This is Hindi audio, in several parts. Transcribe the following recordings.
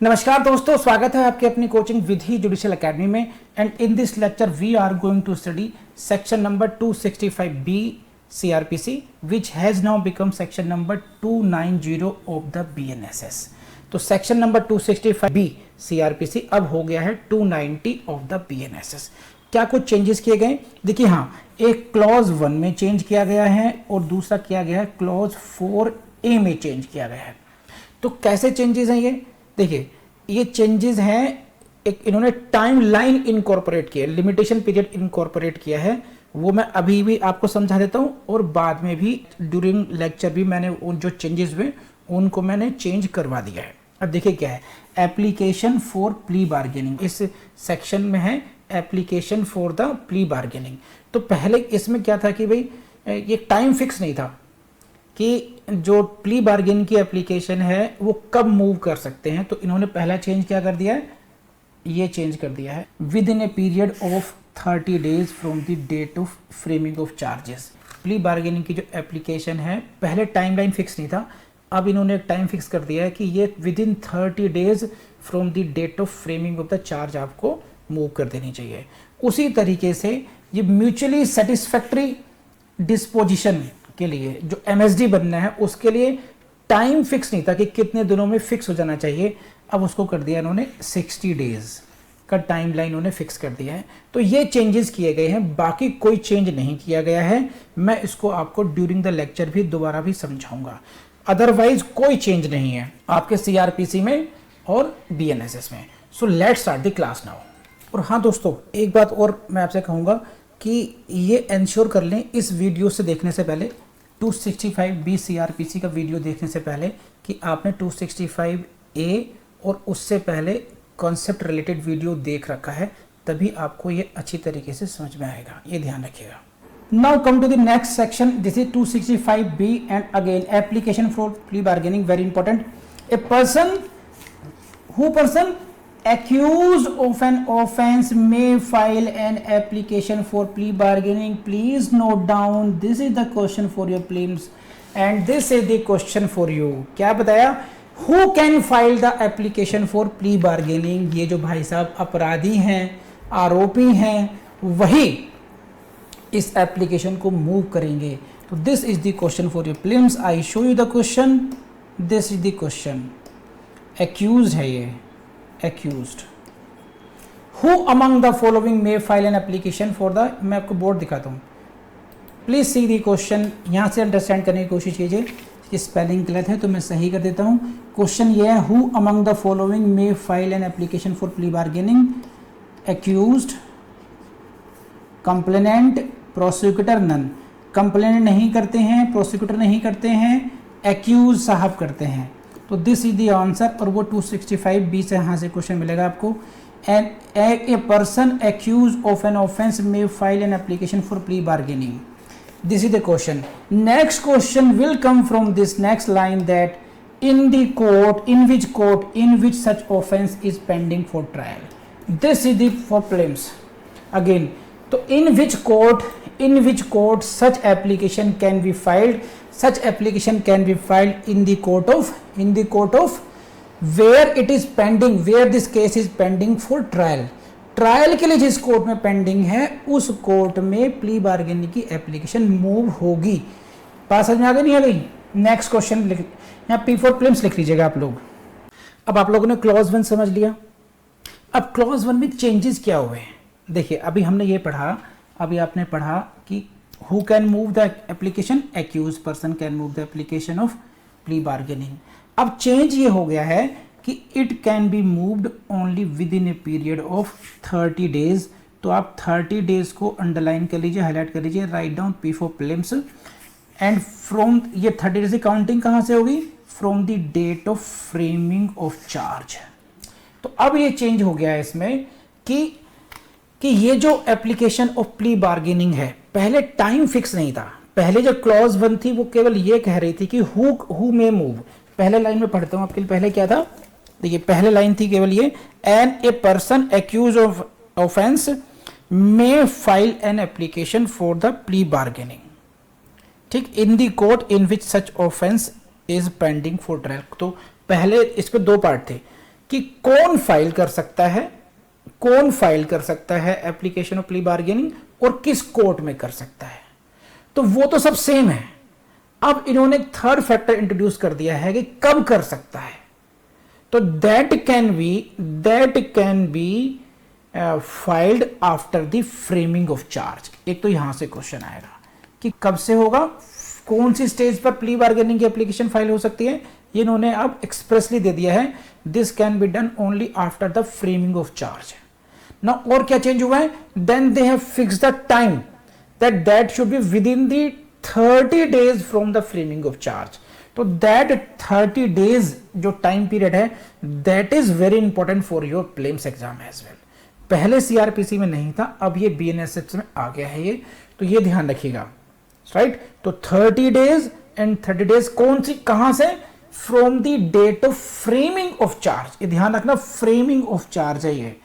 नमस्कार दोस्तों, स्वागत है आपके अपनी कोचिंग विधि जुडिशियल एकेडमी में। And in this lecture we are going to study section number 265B CRPC which has now become section number 290 of the BNSS। तो सेक्शन नंबर 265B CRPC अब हो गया है 290 ऑफ द BNSS। क्या कुछ चेंजेस किए गए? देखिए हाँ, एक क्लॉज 1 में चेंज किया गया है और दूसरा किया गया है क्लॉज 4A में चेंज किया गया है। तो कैसे चेंजेस हैं ये? देखिए ये चेंजेस हैं, एक इन्होंने टाइम लाइन इनकॉर्पोरेट किया, लिमिटेशन पीरियड इनकॉर्पोरेट किया है। वो मैं अभी भी आपको समझा देता हूँ और बाद में भी ड्यूरिंग लेक्चर भी मैंने उन जो चेंजेस हुए उनको मैंने चेंज करवा दिया है। अब देखिए क्या है, एप्लीकेशन फॉर प्ली बार्गेनिंग इस सेक्शन में है, application for the plea bargaining. तो पहले इसमें क्या था कि भाई ये टाइम फिक्स नहीं था कि जो प्ली बार्गेन की एप्लीकेशन है वो कब मूव कर सकते हैं। तो इन्होंने पहला चेंज क्या कर दिया है, ये चेंज कर दिया है within a period of 30 days from the date of framing of charges. Plea bargaining की जो एप्लीकेशन है पहले टाइमलाइन फिक्स नहीं था, अब इन्होंने एक टाइम फिक्स कर दिया है कि ये within 30 days from the date of framing of the charge आपको मूव कर देनी चाहिए। उसी तरीके से ये म्यूचुअली सेटिस्फैक्ट्री डिस्पोजिशन के लिए जो MSD बनना है उसके लिए टाइम फिक्स नहीं था कि कितने दिनों में फिक्स हो जाना चाहिए, अब उसको कर दिया इन्होंने 60 डेज का टाइम लाइन उन्होंने फिक्स कर दिया है। तो ये चेंजेस किए गए हैं, बाकी कोई चेंज नहीं किया गया है। मैं इसको आपको ड्यूरिंग द लेक्चर भी दोबारा भी समझाऊंगा, अदरवाइज कोई चेंज नहीं है आपके CRPC में और BNSS में। So let's start the class now. और हाँ दोस्तों, एक बात और मैं आपसे कहूँगा कि ये इंश्योर कर लें इस वीडियो से देखने से पहले, 265B CRPC का वीडियो देखने से पहले, कि आपने 265A और उससे पहले कॉन्सेप्ट रिलेटेड वीडियो देख रखा है, तभी आपको ये अच्छी तरीके से समझ में आएगा, ये ध्यान रखिएगा। Now come to the next section, this is 265B and again application for plea bargaining, very important. A person accused of an offense may file an application for plea bargaining. Please note down, this is the question for your prelims and this is the question for you। क्या बताया? Who can file the application for plea bargaining? ये जो भाई साहब अपराधी हैं, आरोपी हैं, वही इस एप्लीकेशन को मूव करेंगे। तो this is the question for your prelims. I show you the question, this is the question. Accused है ये, accused who among the following may file an application for the, मैं आपको बोर्ड दिखाता हूँ, प्लीज सी दी क्वेश्चन, यहाँ से अंडरस्टैंड करने की कोशिश कीजिए। ये स्पेलिंग गलत है तो मैं सही कर देता हूँ। क्वेश्चन ये है, who among the following may file an application for plea bargaining? accused, complainant, prosecutor, none। Complainant नहीं करते हैं, प्रोसिक्यूटर नहीं करते हैं, एक्यूज साहब करते हैं। तो दिस इज द आंसर और वो 265B से यहाँ से क्वेश्चन मिलेगा आपको। And a person accuse of an offence may file an application for plea bargaining, this is the question. Next question will come from this next line, that in the court, in which such offence is pending for trial. This is the for prelims again. तो in which court such application can be filed, such application can be filed in the court of where it is pending, where this case is pending for trial। Trial के लिए जिस कोर्ट में पेंडिंग है उस कोर्ट में प्ली बार्गेनिंग की एप्लीकेशन मूव होगी। बात समझ में आ गई नहीं आ गई? नेक्स्ट क्वेश्चन लिख, यहाँ P4 प्रीलिम्स लिख लीजिएगा आप लोग। अब आप लोगों ने क्लॉज 1 समझ लिया। अब क्लॉज 1 में चेंजेस क्या हुए? देखिए अभी हमने ये पढ़ा, अभी आपने पढ़ा कि who can move the application? accused person can move the application of plea bargaining। अब चेंज ये हो गया है कि it can be moved only within a period of 30 days। तो आप 30 डेज को अंडरलाइन कर लीजिए, हाईलाइट कर लीजिए, right down P4 prelims. And from ये 30 डेज की काउंटिंग कहाँ से होगी? From the date of framing of charge. तो अब ये चेंज हो गया है इसमें कि ये जो एप्लीकेशन ऑफ प्ली बार्गेनिंग है, पहले टाइम फिक्स नहीं था। पहले जो क्लॉज 1 थी वो केवल ये कह रही थी कि हु मे मूव। पहले लाइन में पढ़ता हूं आपके लिए, पहले क्या था? देखिए पहले लाइन थी केवल ये, and a person accuse of offence may file an application for the plea bargaining, ठीक, in the court in which such offence is pending for trial. तो पहले इस पे 2 पार्ट थे कि कौन फाइल कर सकता है, कौन फाइल कर सकता है एप्लीकेशन ऑफ प्ली बार्गेनिंग और किस कोर्ट में कर सकता है। तो वो तो सब सेम है। अब इन्होंने थर्ड फैक्टर इंट्रोड्यूस कर दिया है कि कब कर सकता है। तो that can be filed after the framing of charge. एक तो यहां से क्वेश्चन आएगा कि कब से होगा, कौन सी स्टेज पर प्ली बार्गेनिंग की एप्लीकेशन फाइल हो सकती है। ये इन्होंने अब एक्सप्रेसली दे दिया है, this can be done only after the framing of charge ना। और क्या चेंज हुआ है, then they have fixed the time that should be within the 30 days from the framing of charge. तो दैट 30 days जो टाइम पीरियड है, that is very important for your prelims exam as well. पहले सीआरपीसी में नहीं था, अब ये बीएनएसएस में आ गया है ये, तो ये ध्यान रखिएगा, राइट। तो 30 days एंड 30 days कौन सी, कहां से, from the date of framing of charge. ये ध्यान रखना, फ्रेमिंग ऑफ चार्ज है ये।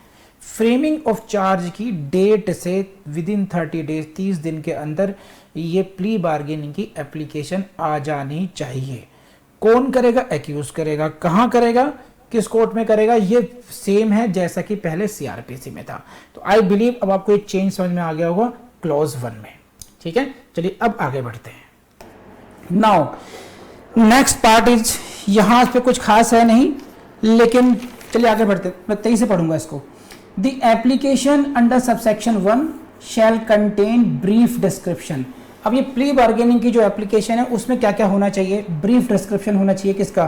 फ्रेमिंग ऑफ चार्ज की डेट से विद इन 30 days, 30 दिन के अंदर ये प्ली बार्गेनिंग की एप्लीकेशन आ जानी चाहिए। कौन करेगा, एक्यूज करेगा। कहां करेगा, किस कोर्ट में करेगा, ये सेम है जैसा कि पहले सीआरपीसी में था। तो आई बिलीव अब आपको एक चेंज समझ में आ गया होगा क्लॉज 1 में, ठीक है। चलिए अब आगे बढ़ते हैं। नाउ नेक्स्ट पार्ट इज, यहां पे कुछ खास है नहीं, लेकिन चलिए आगे बढ़ते, मैं तेजी से पढ़ूंगा इसको। The application under subsection 1 shall contain brief description. अब ये प्ली बार्गेनिंग की जो एप्लीकेशन है उसमें क्या क्या होना चाहिए, ब्रीफ डिस्क्रिप्शन होना चाहिए किसका,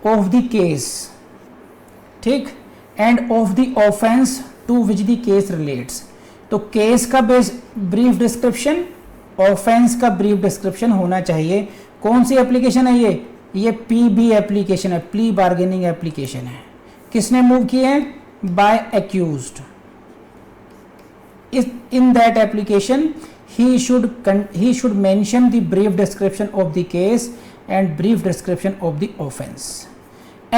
ऑफ द केस, ठीक, and of the offence to which the case relates. तो केस का ब्रीफ डिस्क्रिप्शन, ऑफेंस का ब्रीफ डिस्क्रिप्शन होना चाहिए। कौन सी एप्लीकेशन है ये पीबी एप्लीकेशन है, प्ली बार्गेनिंग एप्लीकेशन है। किसने मूव की है, by accused. In that application he should mention the brief description of the case and brief description of the offense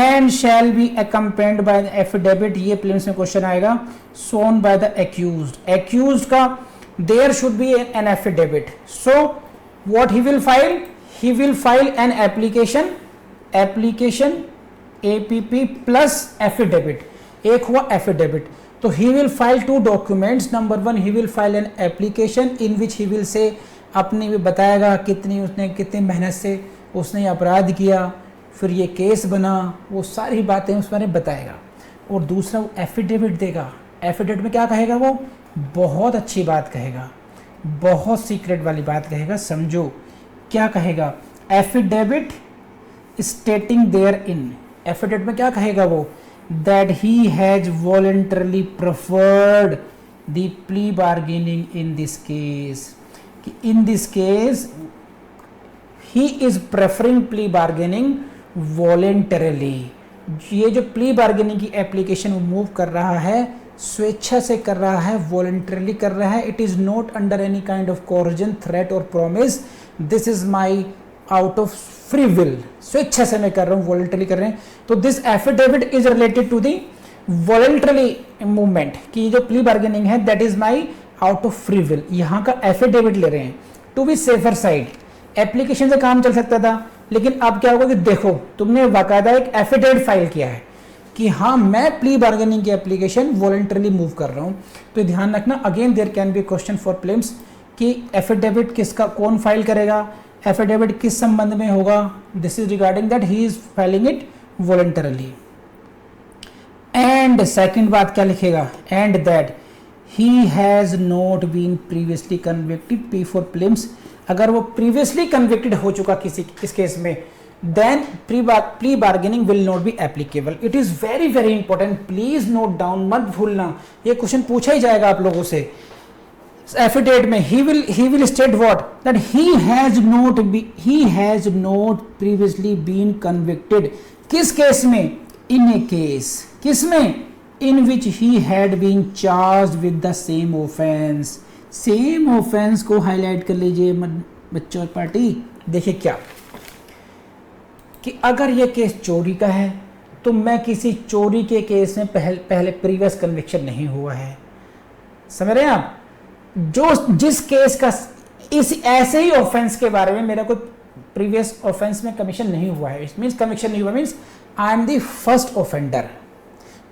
and shall be accompanied by the affidavit। ये प्रीलिम्स में क्वेश्चन आएगा, shown by the accused का there should be an affidavit। So what he will file an application app plus affidavit। एक हुआ affidavit, तो he will file 2 documents। Number 1 he will file an application in which he will say, अपनी भी बताएगा कितनी मेहनत से उसने अपराध किया, फिर ये केस बना, वो सारी बातें उस बारे में बताएगा। और दूसरा वो एफिडेविट देगा। एफिडेविट में क्या कहेगा, वो बहुत अच्छी बात कहेगा, बहुत सीक्रेट वाली बात कहेगा। समझो क्या कहेगा, affidavit stating therein, affidavit में क्या कहेगा वो, that he has voluntarily preferred the plea bargaining in this case। in this case he is preferring plea bargaining voluntarily। ये जो plea bargaining की एप्लीकेशन मूव कर रहा है, स्वेच्छा से कर रहा है, voluntarily कर रहा है। it is not under any kind of coercion, threat or promise। this is my out of free will, स्वेच्छा से मैं कर रहा हूं, वॉलंटरी कर रहे हैं। तो this affidavit is related to the voluntary movement की जो प्ली बार्गेनिंग है, that is my out of free will. यहां का एफिडेविट ले रहे हैं to be safer side. Application से काम चल सकता था, लेकिन अब क्या होगा कि देखो तुमने बाकायदा एक एफिडेविट फाइल किया है कि हाँ मैं प्ली बार्गेनिंग की एप्लीकेशन वॉलंटरली मूव कर रहा हूं। तो ध्यान रखना, again there can be question for prelims कि एफिडेविट किसका, कौन फाइल करेगा, एफिडेविट किस संबंध में होगा। This is regarding that he is filing it voluntarily. And second बात क्या लिखेगा, and that he has not been previously convicted P for prelims. अगर वो प्रीवियसली कन्विक्टेड हो चुका किसी इस केस में, then plea bargaining will not be applicable. It is very very important, please note down, मत भूलना, ये क्वेश्चन पूछा ही जाएगा आप लोगों से। एफिडेविट में he will state what, that he has not previously been convicted। किस केस में, in a case, किस में, in which he had been charged with the same offense। Same offence को हाईलाइट कर लीजिए बच्चों और पार्टी। देखिए क्या कि अगर ये केस चोरी का है तो मैं किसी चोरी के केस में पहले प्रीवियस कन्विक्शन नहीं हुआ है, समझ रहे हैं आप। जिस केस का इस ऐसे ही ऑफेंस के बारे में मेरा कोई प्रीवियस ऑफेंस में कमीशन नहीं हुआ है, मींस कन्विक्शन नहीं हुआ, means I am the first offender.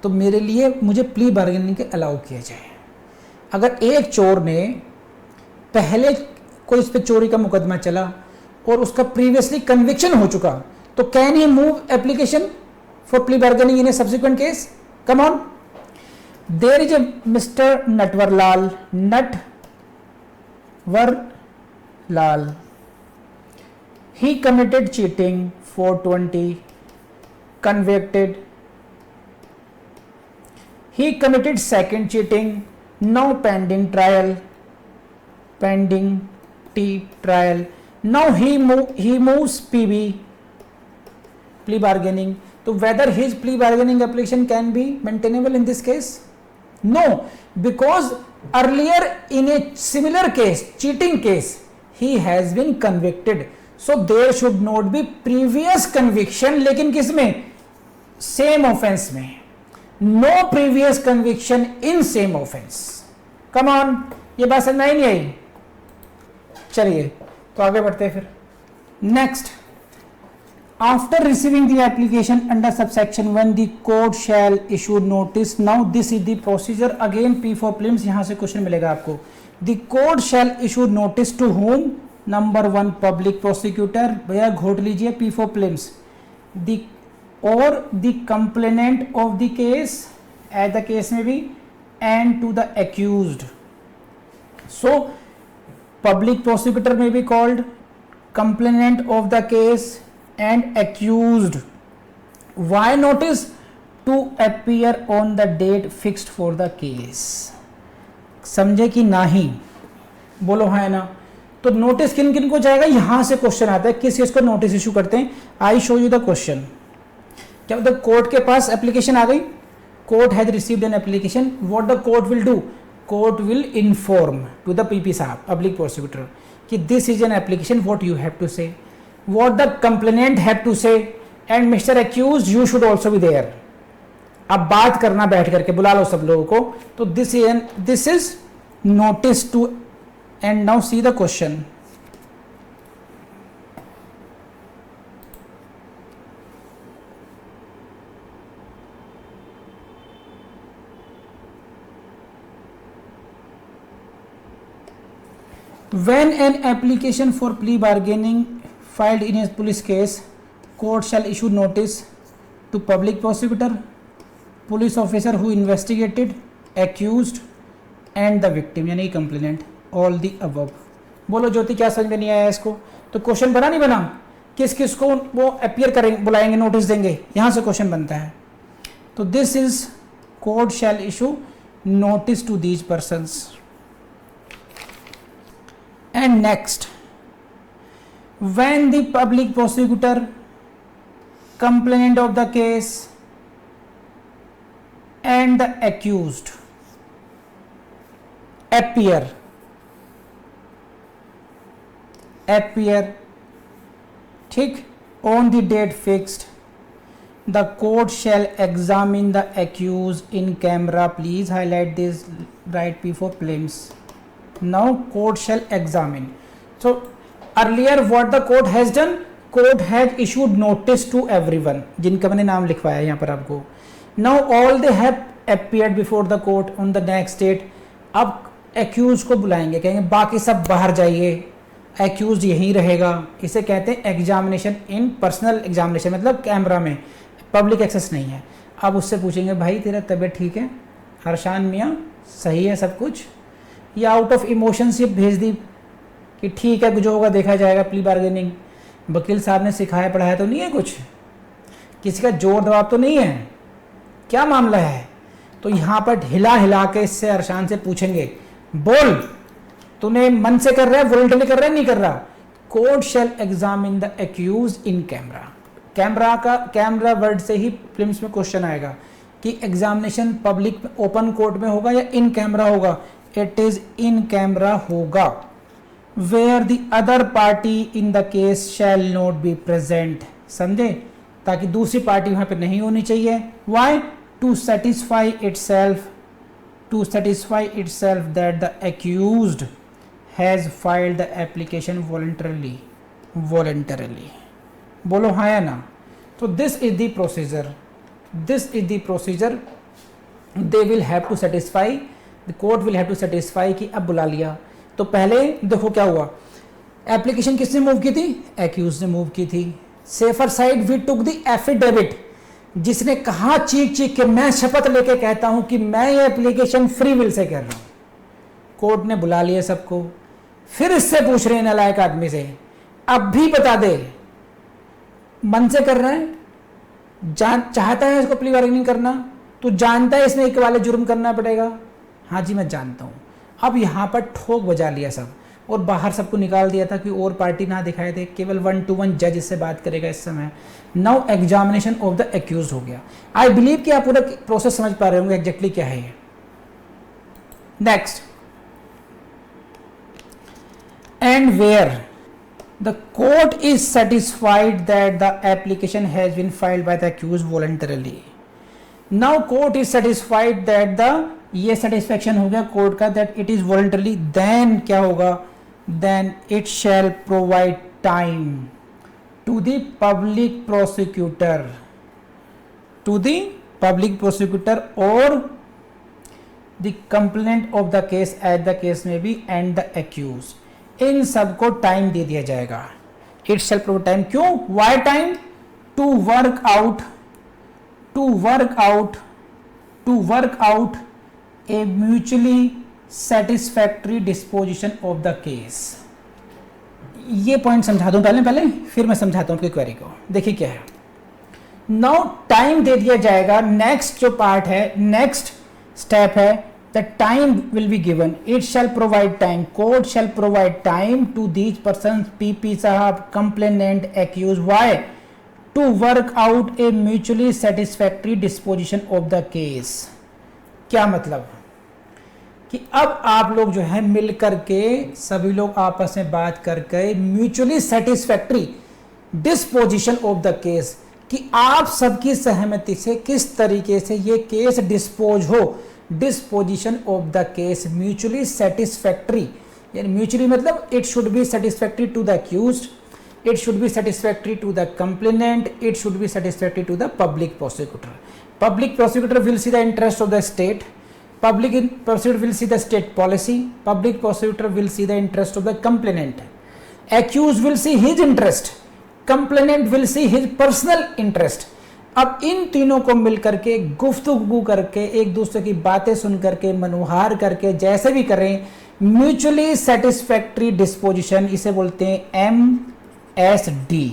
तो मेरे लिए मुझे प्ली बार्गेनिंग के अलाउ किया जाए। अगर एक चोर ने पहले कोई इस पे चोरी का मुकदमा चला और उसका प्रीवियसली कन्विक्शन हो चुका, तो can he move application for plea bargaining in a subsequent case? Come on, there is a mister Natwarlal, he committed cheating, 420, convicted. He committed second cheating, now pending trial, now he moves PB, plea bargaining. So whether his plea bargaining application can be maintainable in this case? No, because earlier in a similar case, cheating case, he has been convicted. So there should not be previous conviction. लेकिन किसमें? Same offense में. No previous conviction in same offense. Come on, ये बात समझ में आई नहीं आई? चलिए तो आगे बढ़ते हैं फिर. Next, after receiving the application under subsection 1, the court shall issue notice. Now this is the procedure. Again P for prelims, यहाँ से क्वेश्चन मिलेगा आपको. The court shall issue notice to whom? Number 1 public prosecutor, भैया घोट लीजिए P for prelims, और the complainant of the case, as the case में भी, and to the accused. So public prosecutor may be called, complainant of the case and accused. Why notice? To appear on the date fixed for the case. समझे कि नहीं? बोलो हाँ ना. तो नोटिस किन किन को जाएगा? यहां से क्वेश्चन आता है किस चीज को नोटिस इशू करते हैं. I show you the question. क्या मतलब कोर्ट के पास एप्लीकेशन आ गई, court has received an application, what the court will do? Court will inform to the PP साहब, पब्लिक प्रोसिक्यूटर, कि this is an application, what you have to say, what the complainant have to say, and mister accused you should also be there. अब बात करना बैठ करके, बुला लो सब लोगों को. तो this is notice to. And now see the question. When an application for plea bargaining filed in a police case, court shall issue notice to public prosecutor, police officer who investigated, accused and the victim, यानी complainant. All the above. बोलो ज्योति, क्या समझ में नहीं आया इसको? तो क्वेश्चन बना नहीं बना? किस किस को वो अपीयर करेंगे, बुलाएंगे, नोटिस देंगे, यहां से क्वेश्चन बनता है. तो this is court shall issue notice to these persons. And next, when the public prosecutor, complainant of the case and the accused appear, ठीक, on the date fixed, the court shall examine the accused in camera. Please highlight this, write P for prelims. Now court shall examine. So earlier what the court has done? Court has issued notice to everyone, जिनका मैंने नाम लिखवाया यहाँ पर आपको. Now all they have appeared before the court on the next date. अब accused को बुलाएंगे, कहेंगे बाकी सब बाहर जाइए, एक्यूज यहीं रहेगा. इसे कहते हैं एग्जामिनेशन इन पर्सनल एग्जामिनेशन, मतलब कैमरा में, पब्लिक एक्सेस नहीं है. अब उससे पूछेंगे भाई तेरा तबीयत ठीक है, हर्षान मियाँ सही है सब कुछ, या आउट ऑफ इमोशन से भेज दी कि ठीक है जो होगा देखा जाएगा. प्ली बार्गेनिंग वकील साहब ने सिखाया पढ़ाया तो नहीं है, कुछ किसी का जोर दबाव तो नहीं है, क्या मामला है? तो यहाँ पर हिला हिला के इससे हर्षान से पूछेंगे, बोल तूने मन से कर रहा है, वॉलंटरी कर रहा है, नहीं कर रहा. Court shell examine the accused in camera. Camera word से ही फिल्म्स में क्वेश्चन आएगा कि एग्जामिनेशन पब्लिक ओपन कोर्ट में होगा या इन कैमरा होगा. इट इज इन कैमरा होगा. Where the other party in the case shall not be present. समझे? ताकि दूसरी पार्टी वहां पे नहीं होनी चाहिए. Why? To satisfy itself that the accused has filed the application voluntarily. बोलो हाँ या ना? तो this is the procedure they will have to satisfy, the court will have to satisfy कि अब बुला लिया। तो पहले देखो क्या हुआ, एप्लीकेशन किसने मूव की थी, एक्यूज ने मूव की थी। Safer side we took the affidavit, जिसने कहा चीख चीख के मैं शपथ लेके कहता हूं कि मैं ये एप्लीकेशन फ्री विल से कर रहा हूं। कोर्ट ने बुला लिया सबको, फिर इससे पूछ रहे हैं नालायक आदमी से, अब भी बता दे मन से कर रहा है, चाहता है इसको प्ली बार्गेनिंग करना, तो जानता है इसमें एक वाले जुर्म करना पड़ेगा, हाँ जी मैं जानता हूं। अब यहां पर ठोक बजा लिया सब और बाहर सबको निकाल दिया था कि और पार्टी ना दिखाए थे, केवल 1-to-1 जज इससे बात करेगा इस समय। Now examination of the accused हो गया। आई बिलीव कि आप पूरा प्रोसेस समझ पा रहे होंगे एग्जैक्टली क्या है ये। Next, and where the court is satisfied that the application has been filed by the accused voluntarily. Now court is satisfied that the, ये satisfaction हो गया court का, that it is voluntarily, then क्या होगा, then it shall provide time to the public prosecutor, to the public prosecutor or the complainant of the case as the case may be and the accused, इन सबको टाइम दे दिया जाएगा। इट शैल प्रोवाइड टाइम, क्यों, why time, to work out a mutually satisfactory disposition of the case. ये पॉइंट समझा दूं पहले फिर मैं समझाता हूं आपकी क्वेरी को। देखिए क्या है, नाउ टाइम दे दिया जाएगा। नेक्स्ट जो पार्ट है, नेक्स्ट स्टेप है, the time will be given, it shall provide time, court shall provide time to these persons, pp sahab, complainant, accused, why, to work out a mutually satisfactory disposition of the case। क्या मतलब कि अब आप लोग जो है मिल करके सभी लोग आपस में बात करके mutually satisfactory disposition of the case, कि आप सबकी सहमति से किस तरीके से ये केस डिस्पोज हो। Disposition of the case mutually satisfactory, यानी म्यूचुअली मतलब it should be satisfactory to the accused, it should be satisfactory to the complainant, it should be satisfactory to the public prosecutor. Public prosecutor will see the interest of the state, public prosecutor will see the state policy, public prosecutor will see the interest of the complainant, accused will see his interest, complainant will see his personal interest। अब इन तीनों को मिल करके गुफ्तगू करके एक दूसरे की बातें सुन करके मनुहार करके जैसे भी करें, म्यूचुअली सेटिस्फैक्ट्री डिस्पोजिशन, इसे बोलते हैं MSD।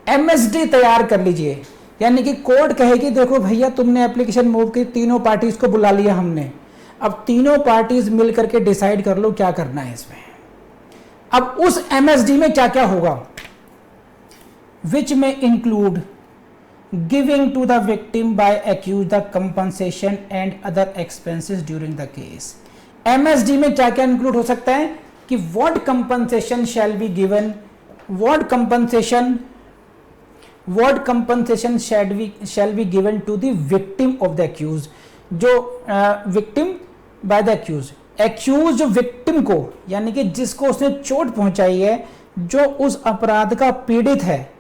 MSD तैयार कर लीजिए, यानी कि कोर्ट कहेगी देखो भैया तुमने एप्लीकेशन मूव की, तीनों पार्टीज को बुला लिया हमने, अब तीनों पार्टीज मिल करके डिसाइड कर लो क्या करना है इसमें। अब उस MSD में क्या क्या होगा, विच में include giving to the victim by accused the compensation and other expenses during the case। MSD में क्या क्या इंक्लूड हो सकता है कि what compensation shall be given, what compensation shall be given to the victim of the accused, जो victim by the accused, accused जो victim को यानी कि जिसको उसने चोट पहुंचाई है, जो उस अपराध का पीड़ित है,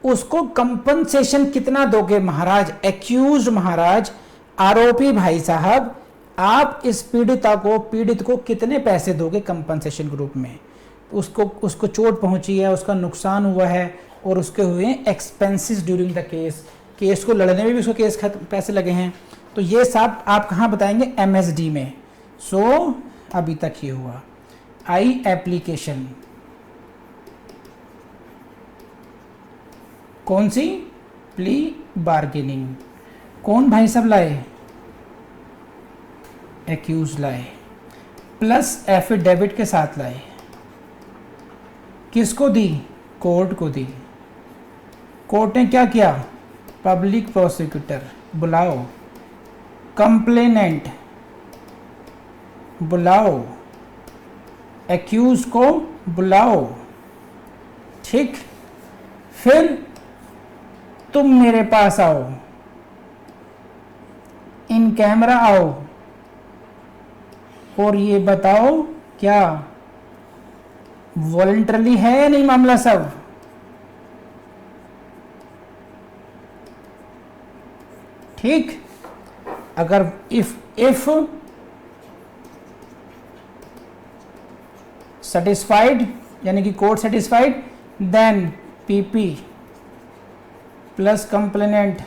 उसको कंपनसेशन कितना दोगे महाराज, एक्यूज महाराज, आरोपी भाई साहब, आप इस पीड़ित को कितने पैसे दोगे कंपनसेशन के रूप में। उसको चोट पहुंची है, उसका नुकसान हुआ है और उसके हुए एक्सपेंसेस ड्यूरिंग द केस को लड़ने में भी उसको केस पैसे लगे हैं, तो ये सब आप कहाँ बताएंगे, MSD में। सो अभी तक ये हुआ आई एप्लीकेशन, कौन सी, प्ली बार्गेनिंग, कौन भाई सब लाए, एक्यूज लाए, प्लस एफिडेविट के साथ लाए, किसको दी, कोर्ट को दी। कोर्ट ने क्या किया, पब्लिक प्रोसिक्यूटर बुलाओ, कंप्लेनेंट बुलाओ, एक्यूज को बुलाओ, ठीक, फिर तुम मेरे पास आओ, इन कैमरा आओ और ये बताओ क्या वॉलंटरली है या नहीं मामला सब। ठीक, अगर इफ सेटिस्फाइड यानी कि court satisfied, then PP plus complainant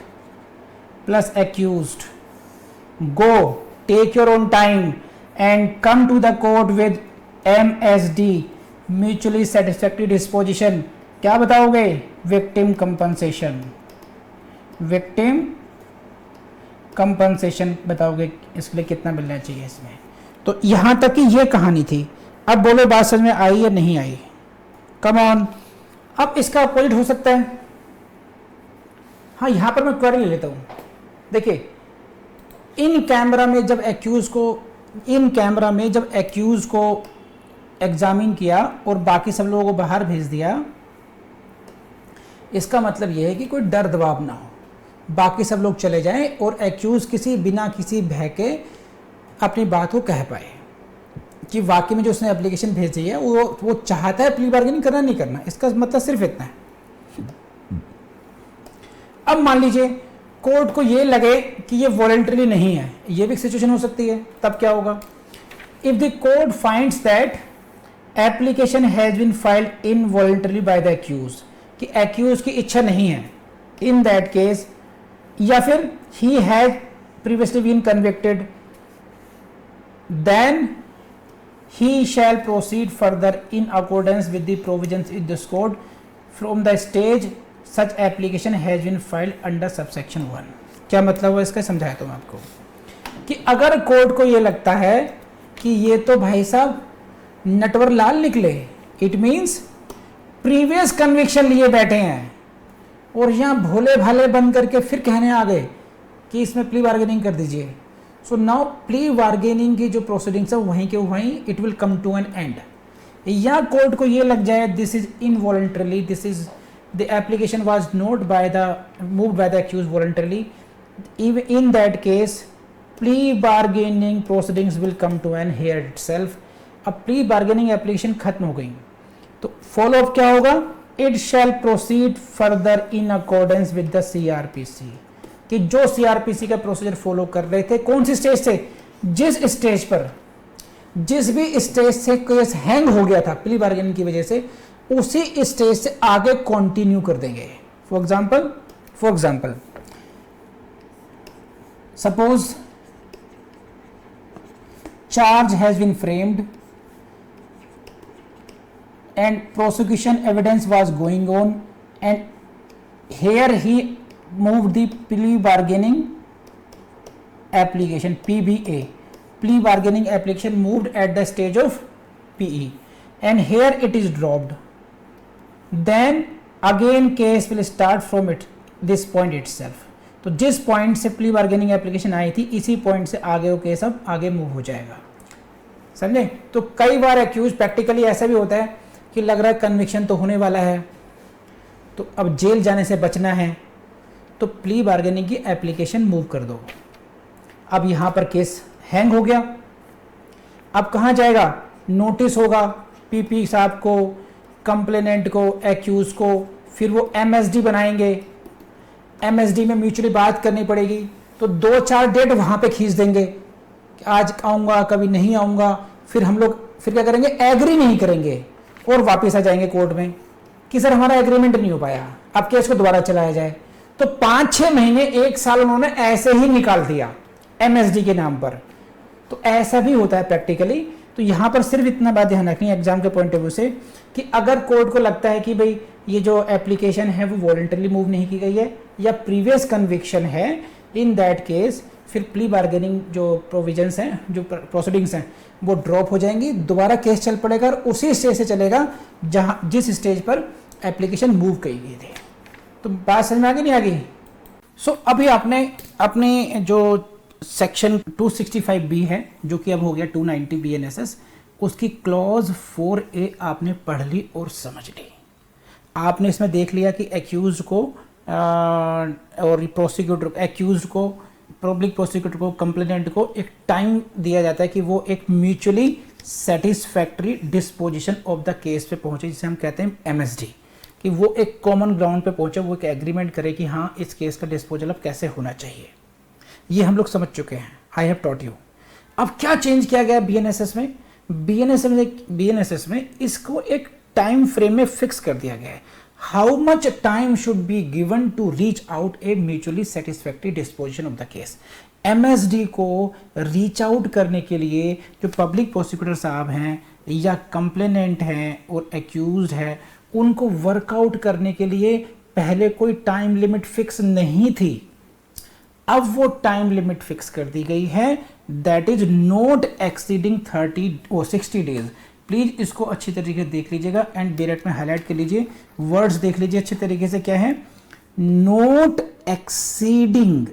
plus accused go take your own time and come to the court with MSD mutually satisfactory disposition. क्या बताओगे? victim compensation बताओगे इसके लिए कितना मिलना चाहिए इसमें। तो यहां तक कि ये कहानी थी। अब बोलो बात समझ में आई या नहीं आई? Come on. अब इसका अपोजिट हो सकता है। हाँ, यहां पर मैं क्वेरी ले लेता हूं। देखिए, इन कैमरा में जब एक्यूज को एग्जामिन किया और बाकी सब लोगों को बाहर भेज दिया, इसका मतलब यह है कि कोई डर दबाव ना हो, बाकी सब लोग चले जाएं और एक्यूज बिना किसी भय के अपनी बात को कह पाए कि वाकई में जो उसने एप्लीकेशन भेजी है वो चाहता है प्ली बार्गेनिंग करना नहीं करना। इसका मतलब सिर्फ इतना है। अब मान लीजिए कोर्ट को ये लगे कि ये वॉलंटरी नहीं है, ये भी सिचुएशन हो सकती है। तब क्या होगा? If the court finds that application has been filed involuntarily by the accused, कि एक्यूज की इच्छा नहीं है, इन दैट केस, या फिर he has previously been convicted, then he shall proceed further in accordance with the provisions in this code from the stage such application has been filed under subsection 1। क्या मतलब है इसका? समझाया तो मैं आपको कि अगर कोर्ट को ये लगता है कि ये तो भाई साहब नटवर लाल निकले, इट मीन्स प्रीवियस कन्विक्शन लिए बैठे हैं और यहाँ भोले भाले बन करके फिर कहने आ गए कि इसमें प्ली बार्गेनिंग कर दीजिए। सो नाउ प्ली बार्गेनिंग की जो प्रोसीडिंग्स है वहीं के वहीं it will come to an end. या कोर्ट को ये लग जाए this is involuntarily, this is the application was not by the moved by the accused voluntarily, in that case plea bargaining proceedings will come to an here itself. अब प्ली बार्गेनिंग एप्लीकेशन खत्म हो गई तो फॉलो अप क्या होगा? It shall proceed further in accordance with the CrPC, कि जो सीआरपीसी का प्रोसीजर फॉलो कर रहे थे, कौन सी स्टेज से, जिस स्टेज पर, जिस भी स्टेज से केस हैंग हो गया था प्ली बार्गेनिंग की वजह से, उसी स्टेज से आगे कंटिन्यू कर देंगे। For example suppose charge has been framed and prosecution evidence was going on and here he moved the plea bargaining application PBA, plea bargaining application moved at the stage of PE and here it is dropped, then again case will start from this point itself। तो जिस पॉइंट से प्ली बार्गेनिंग एप्लीकेशन आई थी इसी पॉइंट से आगे वो केस अब आगे मूव हो जाएगा। समझे? तो कई बार एक्यूज प्रैक्टिकली ऐसा भी होता है कि लग रहा है कन्विक्शन तो होने वाला है, तो अब जेल जाने से बचना है, तो प्ली बार्गेनिंग की एप्लीकेशन मूव कर दो। अब यहाँ पर केस हैंग हो गया, अब कहाँ जाएगा? नोटिस होगा पीपी साहब को, कंप्लेनेंट को, एक्यूज को, फिर वो एमएसडी बनाएंगे, एमएसडी में म्यूचुअली बात करनी पड़ेगी, तो 2-4 डेट वहाँ पे खींच देंगे कि आज आऊँगा, कभी नहीं आऊँगा, फिर हम लोग फिर क्या करेंगे? एग्री नहीं करेंगे और वापस आ जाएंगे कोर्ट में कि सर हमारा एग्रीमेंट नहीं हो पाया, अब केस को दोबारा चलाया जाए। तो 5-6 महीने 1 साल उन्होंने ऐसे ही निकाल दिया एमएसडी के नाम पर। तो ऐसा भी होता है प्रैक्टिकली। तो यहाँ पर सिर्फ इतना बात ध्यान रखनी है एग्जाम के पॉइंट ऑफ व्यू से कि अगर कोर्ट को लगता है कि भाई ये जो एप्लीकेशन है वो वॉलंटरली मूव नहीं की गई है या प्रीवियस कन्विक्शन है, इन दैट केस फिर प्ली बार्गेनिंग जो प्रोविजंस हैं, जो प्रोसीडिंग्स हैं, वो ड्रॉप हो जाएंगी, दोबारा केस चल पड़ेगा और उसी स्टेज से चलेगा जहां जिस स्टेज पर एप्लीकेशन मूव की गई थी। तो बात समझ में आ गई नहीं आ गई? सो अभी आपने अपने जो सेक्शन 265B है जो कि अब हो गया 290 BNSS, उसकी क्लॉज 4A आपने पढ़ ली और समझ ली। आपने इसमें देख लिया कि एक्यूज को और प्रोसिक्यूटर, एक्यूज को, पब्लिक प्रोसिक्यूटर को, कंप्लेनेंट को एक टाइम दिया जाता है कि वो एक mutually satisfactory disposition of the case पे पहुंचे, जिसे हम कहते हैं एमएसडी, कि वो एक कॉमन ग्राउंड पे पहुंचे, वो एक एग्रीमेंट करे कि हाँ इस केस का डिस्पोजल अब कैसे होना चाहिए। ये हम लोग समझ चुके हैं, आई हैव टॉट यू। अब क्या चेंज किया गया बीएनएसएस में? बीएनएसएस में इसको एक टाइम फ्रेम में फिक्स कर दिया गया है। How much time should be given to reach out a mutually satisfactory disposition of the case. MSD को रीच आउट करने के लिए जो पब्लिक प्रोसिक्यूटर साहब हैं या कंप्लेनेंट हैं और एक्यूज्ड है, उनको वर्कआउट करने के लिए पहले कोई टाइम लिमिट फिक्स नहीं थी। अब वो टाइम लिमिट फिक्स कर दी गई है, दैट इज नॉट एक्सीडिंग 30 और 60 डेज। प्लीज इसको अच्छी तरीके से देख लीजिएगा एंड ब्रैकेट में हाईलाइट कर लीजिए, वर्ड्स देख लीजिए अच्छे तरीके से क्या है। Not exceeding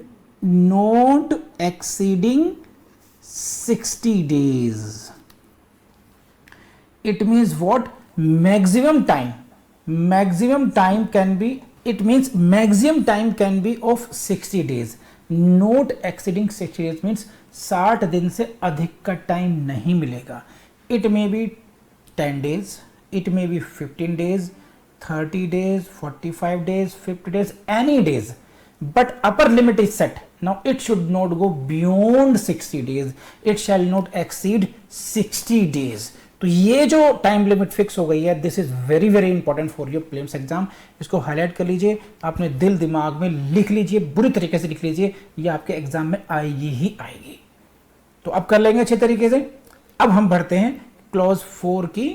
60 days. It means what? Maximum time can be of 60 days. Not exceeding 60 days means 60 दिन से अधिक का टाइम नहीं मिलेगा। It may be 10 days, it may be 15 days, 30 days, 45 days, 50 days, any days. But upper limit is set. Now it should not go beyond 60 days. It shall not exceed 60 days. तो ये जो टाइम लिमिट फिक्स हो गई है, this is very very important for your prelims exam. इसको हाईलाइट कर लीजिए, अपने दिल दिमाग में लिख लीजिए, बुरी तरीके से लिख लीजिए, ये आपके एग्जाम में आएगी ही आएगी। तो अब कर लेंगे अच्छे तरीके से। अब हम बढ़ते हैं क्लॉज 4 की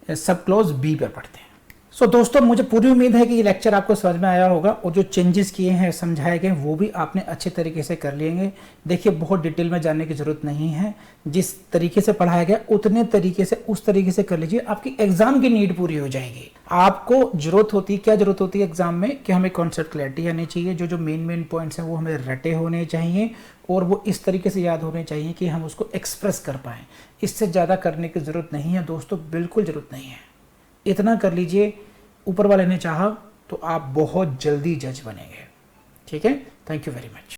सब क्लॉज बी पर पढ़ते हैं। सो दोस्तों, मुझे पूरी उम्मीद है कि ये लेक्चर आपको समझ में आया होगा और जो चेंजेस किए हैं, समझाए गए, वो भी आपने अच्छे तरीके से कर लेंगे। देखिए, बहुत डिटेल में जानने की ज़रूरत नहीं है, जिस तरीके से पढ़ाया गया उतने तरीके से उस तरीके से कर लीजिए, आपकी एग्जाम की नीड पूरी हो जाएगी। आपको जरूरत होती है, क्या जरूरत होती है एग्जाम में, कि हमें कॉन्सेप्ट क्लैरिटी आनी चाहिए, जो मेन पॉइंट्स हैं वो हमें रटे होने चाहिए और वो इस तरीके से याद होने चाहिए कि हम उसको एक्सप्रेस कर पाएँ। इससे ज़्यादा करने की ज़रूरत नहीं है दोस्तों, बिल्कुल ज़रूरत नहीं है। इतना कर लीजिए, ऊपर वाले ने चाहा तो आप बहुत जल्दी जज बनेंगे। ठीक है, थैंक यू वेरी मच।